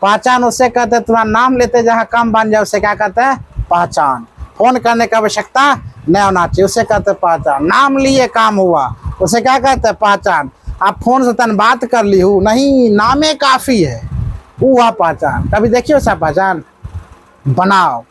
पहचान उसे कहते हैं, तुम्हारा नाम लेते जहाँ काम बन जाए उसे क्या कहते हैं? पहचान। फोन करने की आवश्यकता नहीं होना चाहिए, उसे कहते हैं पहचान। नाम लिए काम हुआ, उसे क्या कहते हैं? पहचान। आप फोन से तन बात कर ली हूँ, नहीं, नामे काफी है, वो हुआ पहचान। कभी देखिए उसका पहचान बनाओ,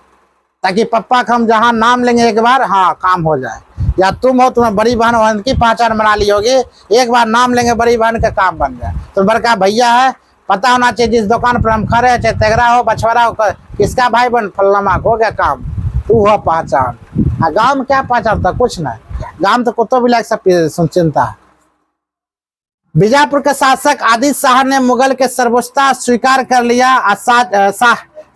ताकि पप्पा का हम जहाँ नाम लेंगे एक बार, हाँ काम हो जाए। या तुम हो, तुम्हें बड़ी बहन हो, उनकी पहचान बना ली होगी, एक बार नाम लेंगे बड़ी बहन का काम बन जाए। तो बड़का भैया है, पता होना चाहिए जिस दुकान पर हम खड़े हैं, चाहे तेगरा हो, बछवाड़ा हो, किसका भाई बहन फलनामा हो गया काम, तू हो पहचान। गाँव में क्या पहचान था? कुछ नहीं, गाँव में तो कुत्तों भी लायक सब चिंता है। बीजापुर के शासक आदिल शाह ने मुगल के सर्वोच्चता स्वीकार कर लिया।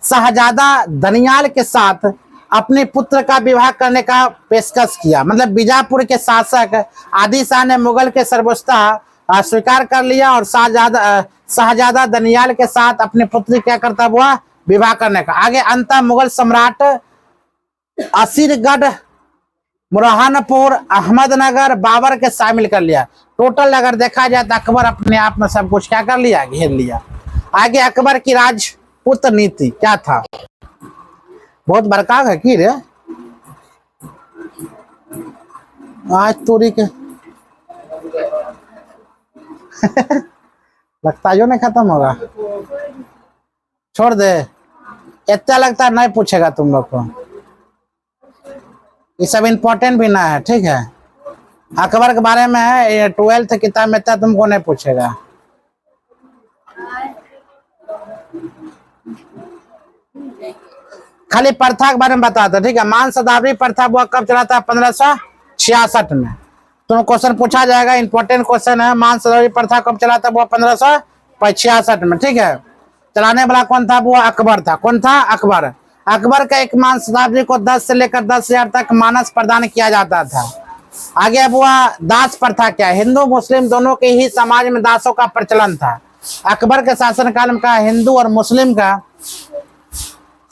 शाहजादा दनियाल के साथ अपने पुत्र का विवाह करने का पेशकश किया। मतलब बीजापुर के शासक आदिल शाह ने मुगल के सर्वोच्चता स्वीकार कर लिया और शाहजादा दनियाल के साथ अपने पुत्र क्या करता हुआ? विवाह करने का। आगे अंत मुगल सम्राट असीरगढ़, बुरहानपुर, अहमदनगर, बाबर के शामिल कर लिया। टोटल अगर देखा जाए तो अकबर अपने आप में सब कुछ क्या कर लिया? घेर लिया। आगे अकबर की राजपूत नीति क्या था? बहुत बड़का है की रे, आज तोरी के लगता है नहीं खत्म होगा, छोड़ दे, इतना लगता है नहीं पूछेगा तुम लोग को, ये सब इम्पोर्टेंट भी ना है, ठीक है। अकबर के बारे में है 12th किताब में था, तुमको नहीं पूछेगा। खाली प्रथा के बारे में बताता, ठीक है। मान सदावरी प्रथा वो कब चला था? 1566 में। तुम क्वेश्चन पूछा जाएगा, इंपॉर्टेंट क्वेश्चन है। मान सदावरी प्रथा कब चला था? वो 1566 में, ठीक है। चलाने वाला कौन था? वो अकबर था। कौन था? अकबर। अकबर का एक मान सदावरी को 10 से लेकर 10,000 तक मानस प्रदान किया जाता था। आगे अब हुआ दास प्रथा क्या है? हिंदू मुस्लिम दोनों के ही समाज में दासों का प्रचलन था। अकबर के शासनकाल में का हिंदू और मुस्लिम का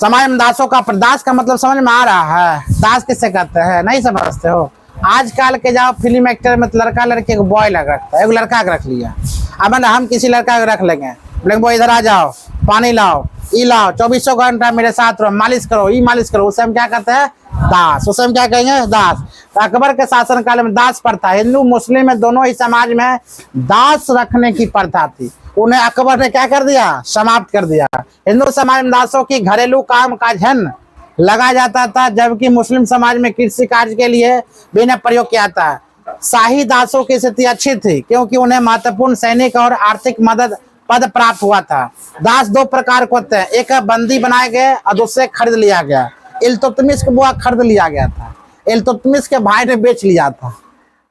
समाज में दासों का, दास का मतलब समझ में आ रहा है? दास किसे कहते हैं? नहीं समझते हो? आजकल के जाओ फिल्म एक्टर में लड़का लड़के को बॉय लग रखता है, एक लड़का रख लिया। अब हम किसी लड़का को रख लेंगे, बोलेंगे वो इधर आ जाओ, पानी लाओ, ई लाओ, 24 घंटा मेरे साथ रहो, मालिश करो, ई मालिश करो, उसे हम क्या कहते हैं? दास। उसे हम क्या कहेंगे? दास। तो अकबर के शासनकाल में दास प्रथा, हिंदू मुस्लिम में दोनों ही समाज में दास रखने की प्रथा थी, उन्हें अकबर ने क्या कर दिया? समाप्त कर दिया। हिंदू समाज में दासों की घरेलू काम का धन लगा जाता था, जबकि मुस्लिम समाज में कृषि कार्य के लिए भी इन्हें प्रयोग किया था। शाही दासों की स्थिति अच्छी थी क्योंकि उन्हें महत्वपूर्ण सैनिक और आर्थिक मदद पद प्राप्त हुआ था। दास 2 प्रकार के होते हैं, एक बंदी बनाए गए और दूसरे खरीद लिया गया। इल्तुतमिश को बुआ खरीद लिया गया था, इल्तुतमिश के भाई ने बेच लिया था।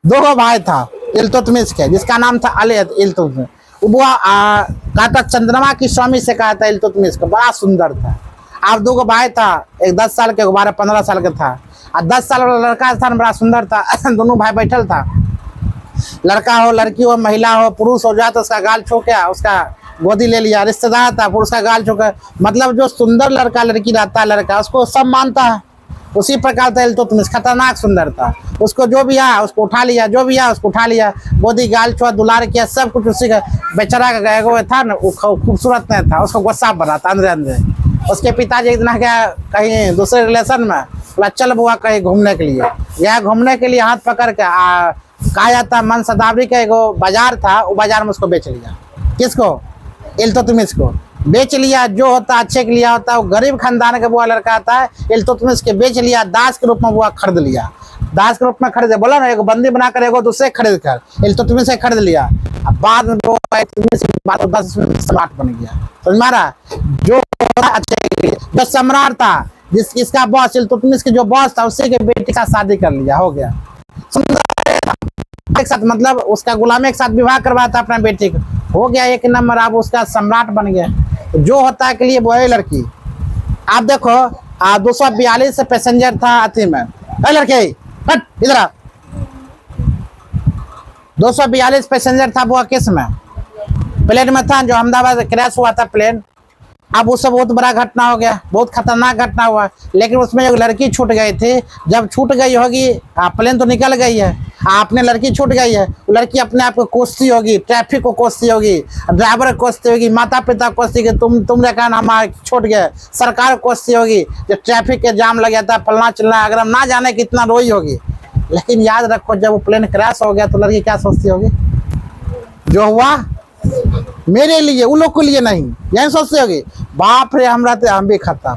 2 भाई था इल्तुतमिश के, जिसका नाम था अली इल्तुतमिश। बुआ कहता चंद्रमा की स्वामी से कहा था इल्तुतमिश को, बड़ा सुंदर था। आप 2 भाई था, एक 10 साल के, 12-15 साल का था। और 10 साल वाला लड़का था, बड़ा सुंदर था। दोनों भाई बैठल था, लड़का हो लड़की हो, महिला हो पुरुष हो, जाए तो उसका गाल छू के उसका गोदी ले लिया। रिश्तेदार था, पुरुष का गाल छू के, मतलब जो सुंदर लड़का लड़की रहता है, लड़का उसको सब मानता है। उसी प्रकार था इल्तुतमिश, खतरनाक सुंदर था। उसको जो भी आया उसको उठा लिया, जो भी आया उसको उठा लिया, गोदी गाल छुआ, दुलार किया, सब कुछ उसी का। बेचारा का था ना, वो खूबसूरत नहीं था, उसको गुस्सा बना था अंदर अंदर। उसके पिताजी एक दिन गया कहीं दूसरे रिलेशन में, बोला चल बुआ कहीं घूमने के लिए। गया घूमने के लिए, हाथ पकड़ के कहा जाता मन सदावरी का एगो बाजार था, वो बाजार में उसको बेच लिया। किसको? इल्तुतमिश को। बेच लिया, जो होता अच्छे के लिया होता, वो गरीब खानदान का बुआ लड़का आता है, इल्तुतमिश के बेच लिया, दास के रूप में बुआ खरीद लिया, दास के रूप में खरीदे, बोला ना, एक बंदी बनाकर एगो दूसरे खरीद कर इल्तुतमिश से खरीद लिया। अब बाद में वो सम्राट बन गया, समझ मारा, जो अच्छे के लिए, जो सम्राट था, इसका बॉस इल्तुतमिश के जो बॉस था, उसी के बेटे के साथ शादी कर लिया, हो गया, एक साथ, मतलब उसका गुलाम एक साथ विवाह करवाया था अपना बेटे को, हो गया एक नंबर, अब उसका सम्राट बन गया। जो होता है के लिए वही लड़की। आप देखो 242 पैसेंजर था अथी में, लड़के हट इधर आ, 242 पैसेंजर था वो किस में, प्लेन में था, जो अहमदाबाद क्रैश हुआ था प्लेन। अब उससे बहुत बड़ा घटना हो गया, बहुत खतरनाक घटना हुआ, लेकिन उसमें एक लड़की छूट गई थी। जब छूट गई होगी, प्लेन तो निकल गई है, आपने लड़की छूट गई है, वो लड़की अपने आप को कोसती होगी, ट्रैफिक को कोसती होगी, ड्राइवर को कोसती होगी, माता पिता को कोसती होगी, तुमने कहा हमारे छूट गए, सरकार को कोसती होगी, जो ट्रैफिक के जाम लग जाता है, फलना चलना, अगर हम ना जाने कितना रोई होगी। लेकिन याद रखो, जब वो प्लेन क्रैश हो गया तो लड़की क्या सोचती होगी, जो हुआ मेरे लिए, उन लोग के लिए नहीं, यही सोचते होगी, बाप रे हम रहते हम भी खत्म।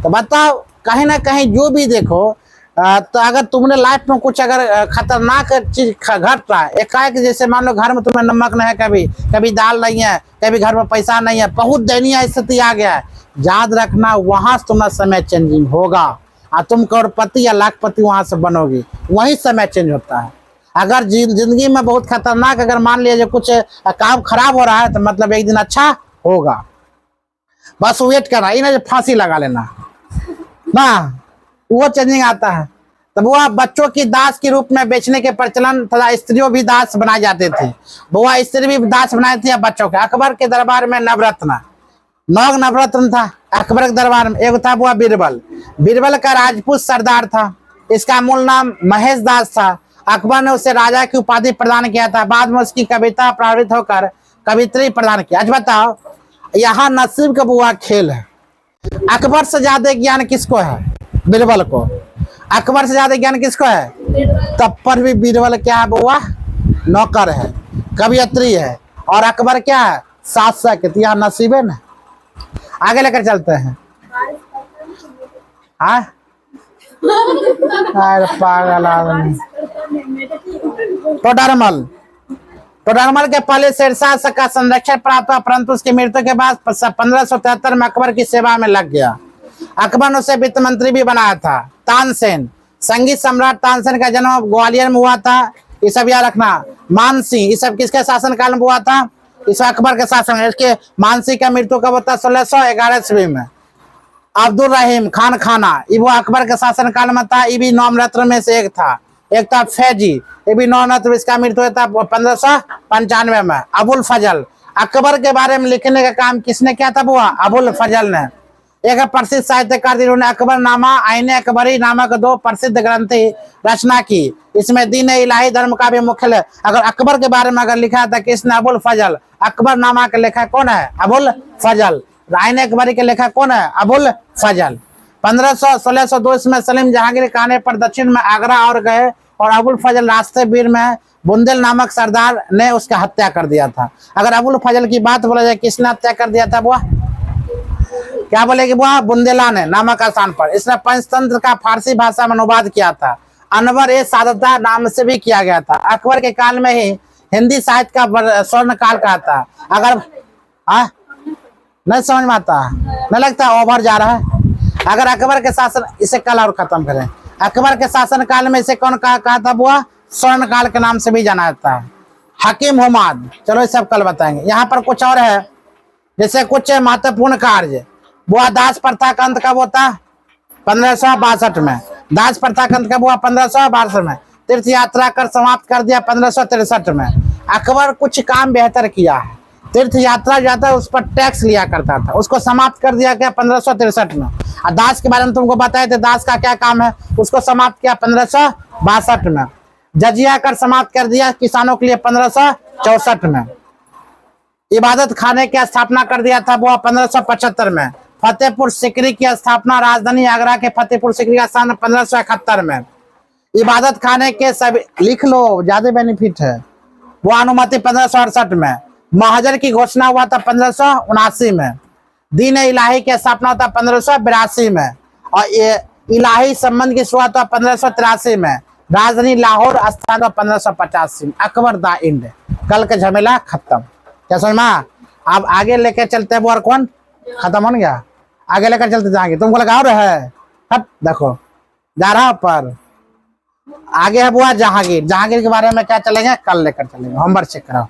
तो बताओ, कहीं ना कहीं जो भी देखो, तो अगर तुमने लाइफ में कुछ अगर खतरनाक चीज घट रहा है एकाएक, जैसे मान लो घर में तुम्हें नमक नहीं है, कभी दाल नहीं है, कभी घर में पैसा नहीं है, बहुत दयनीय स्थिति आ गया है, याद रखना वहां से तुम्हारा समय चेंजिंग होगा, और तुम करोड़पति या लाखपति वहां से बनोगे, वही समय चेंज होता है। अगर जिंदगी में बहुत खतरनाक, अगर मान लिया कुछ काम खराब हो रहा है, तो मतलब एक दिन अच्छा होगा, बस वेट करना, ये ना फांसी लगा लेना ना, वो चेंजिंग आता है। तब वह बच्चों की दास के रूप में बेचने के प्रचलन तथा स्त्रियों भी दास बनाए जाते थे, वह स्त्री भी दास बनाए थे बच्चों के। अकबर के दरबार में नवरत्न, 9 नवरत्न था अकबर के दरबार में। एक था वो बीरबल, बीरबल का राजपूत सरदार था, इसका मूल नाम महेश दास था। अकबर ने उसे राजा की उपाधि प्रदान किया था, बाद में उसकी कविता प्रभावित होकर कवित्री प्रदान किया। आज बताओ, यहाँ नसीब का बुआ खेल है, अकबर से ज्यादा ज्ञान किसको है, बीरबल को। अकबर से ज्यादा ज्ञान किसको है, तब पर भी बीरबल क्या है बुआ, नौकर है, कवियत्री है, और अकबर क्या है, शासक। यहाँ नसीब है ना, आगे लेकर चलते हैं। हाँ पागल आदमी। टोडरमल के पहले शेरशाह का संरक्षण प्राप्त हुआ, परंतु उसकी मृत्यु के बाद 1573 में अकबर की सेवा में लग गया। अकबर ने उसे वित्त मंत्री भी बनाया था। तानसेन, संगीत सम्राट तानसेन का जन्म ग्वालियर में हुआ था, ये सब याद रखना। मानसिंह, ये सब किसके शासन काल में हुआ था, इस अकबर के शासन। इसके मानसिंह का मृत्यु कब होता है, 1611 ईस्वी में। अब्दुल रहीम खान खाना, ये वो अकबर के शासन काल में था, ये भी 9 रत्न में से एक था। एक था फैजी, ये भी 9 रत्न, इसका मृत्यु हुआ था 1595 में। अबुल फजल, अकबर के बारे में लिखने का काम किसने किया था बुआ, अबुल फजल ने। एक प्रसिद्ध साहित्यकार जिन्होंने अकबरनामा, आईने अकबरी नामक 2 प्रसिद्ध ग्रंथ रचना की। इसमें दीन इलाही धर्म का भी मुख्य, अगर अकबर के बारे में अगर लिखा था किसने, अबुल फजल। अकबरनामा के लेखक कौन है, अबुल फजल। आईने अकबरी के लेखक कौन है, अबुल फजल। 1602 में सलीम जहांगीर के आने पर दक्षिण में आगरा और गए, और अबुल फजल रास्ते बीर में बुंदेल नामक सरदार ने उसका हत्या कर दिया था। अगर अबुल फजल की बात बोला जाए, किसने हत्या कर दिया था बुआ, क्या बोलेगी बुआ, बुंदेला ने नामक स्थान पर। इसने पंचतंत्र का फारसी भाषा में अनुवाद किया था। अनवर ए सादता नाम से भी किया गया था। अकबर के काल में ही हिंदी साहित्य का स्वर्ण काल कहा था। अगर नहीं समझ में आता, नहीं लगता ओवर जा रहा है। अगर अकबर के शासन, इसे कल और खत्म करें। अकबर के शासन काल में इसे कौन कहा था बुआ, स्वर्ण काल के नाम से भी जाना जाता है। हकीम हुमाद, चलो ये सब कल बताएंगे। यहाँ पर कुछ और है, जैसे कुछ महत्वपूर्ण कार्य। बुआ दास प्रथा का अंत कब होता, 1562 में। दास प्रथा का अंत कब हुआ, 1562 में। तीर्थ यात्रा कर समाप्त कर दिया 1563 में। अकबर कुछ काम बेहतर किया है। तीर्थ यात्रा जाता है, उस पर टैक्स लिया करता था, उसको समाप्त कर दिया गया 1563 में। और दास के बारे में तुमको बताए थे, दास का क्या काम है, उसको समाप्त किया 1562 में। जजिया कर समाप्त कर दिया किसानों के लिए 1564 में। इबादत खाने की स्थापना कर दिया था वो 1575 में। फतेहपुर सिकरी की स्थापना राजधानी आगरा के फतेहपुर सिकरी का स्थान 1571 में। इबादत खाने के सभी, लिख लो ज्यादा बेनिफिट है, वो अनुमति 1568 में। महाजर की घोषणा हुआ था 1579 में। दीन इलाही की स्थापना होता है 1582 में, और ये इलाही संबंध की शुरुआत हुआ 1583 में। राजधानी लाहौर, स्थान हुआ 1585 में। अकबर द इंड, कल का झमेला खत्म। क्या समझ में? अब आगे लेकर चलते हैं। वो और कौन खत्म हो गया, आगे लेकर चलते जाएंगे। तुमको लगा और है, हट देखो जा रहा पर आगे है बुआ जहांगीर। जहांगीर के बारे में क्या चलेंगे, कल लेकर चलेंगे। होमवर्क चेक कराओ।